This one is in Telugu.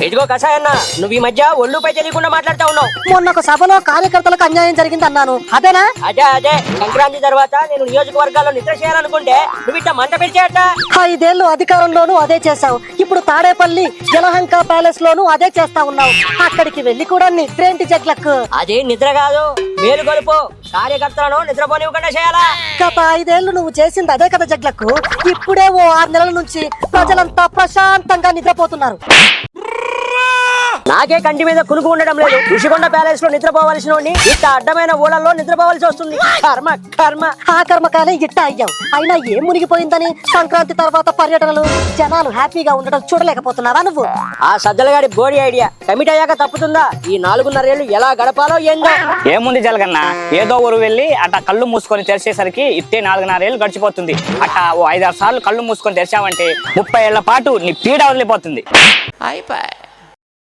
ఇదిగో కషాయన్న, నువ్వు ఈ మధ్య ఒళ్ళుపై తెలియకుండా మాట్లాడుతా ఉన్నావు. మొన్న ఒక సభలో కార్యకర్తలకు అన్యాయం జరిగింది అన్నాను, అదేనా? అదే సంక్రాంతి తర్వాత నేను నియోజకవర్గాల్లో నిద్ర చేయాలనుకుంటే నువ్వు ఇట్లా మంట పెంచేట. 5 ఏళ్లు అధికారంలోనూ అదే చేశావు, ఇప్పుడు తాడేపల్లి జలహంక ప్యాలెస్ లోను అదే చేస్తా ఉన్నావు. అక్కడికి వెళ్లి కూడా నిద్రేంటి జగ్లకు? అది నిద్ర కాదు, మేలు గొలుపు. కార్యకర్తలను నిద్రపోనివ్వకుండా చేయాలా? గత 5 ఏళ్లు నువ్వు చేసింది అదే కదా జగ్లకు. ఇప్పుడే ఓ 6 నెలల నుంచి ప్రజలంతా ప్రశాంతంగా నిద్రపోతున్నారు. నాకే కంటి మీద కునుకు ఉండడం లేదు. ఋషికొండ ప్యాలెస్ లో నిద్రపోవలసిన ఇట్ట అడ్డమైన ఊళ్ళల్లో నిద్రపోవలసి వస్తుంది. కర్మ కర్మ. ఆ కర్మకాలే ఇట్ట అయ్యాం. అయినా ఏం మునిగిపోయిందని సంక్రాంతి తర్వాత పర్యటనలు, జనాలు హ్యాపీగా ఉండడం చూడలేకపోతున్నావా నువ్వు? ఆ సజ్జలగాడి బోడి ఐడియా కమిట్ అయ్యాక తప్పుతుందా? ఈ 4.5 ఏళ్ళు ఎలా గడపాలో ఏందో. ఏముంది జలగన్న, ఏదో ఊరు వెళ్ళి అట్ట కళ్ళు మూసుకొని తెరిచేసరికి ఇట్టే 4.5 ఏళ్ళు గడిచిపోతుంది. అట్ట ఓ 5-6 సార్లు కళ్ళు మూసుకొని తెరిచావంటే 30 ఏళ్ల పాటు నీ పీడ వదిలిపోతుంది. అయిపోయి.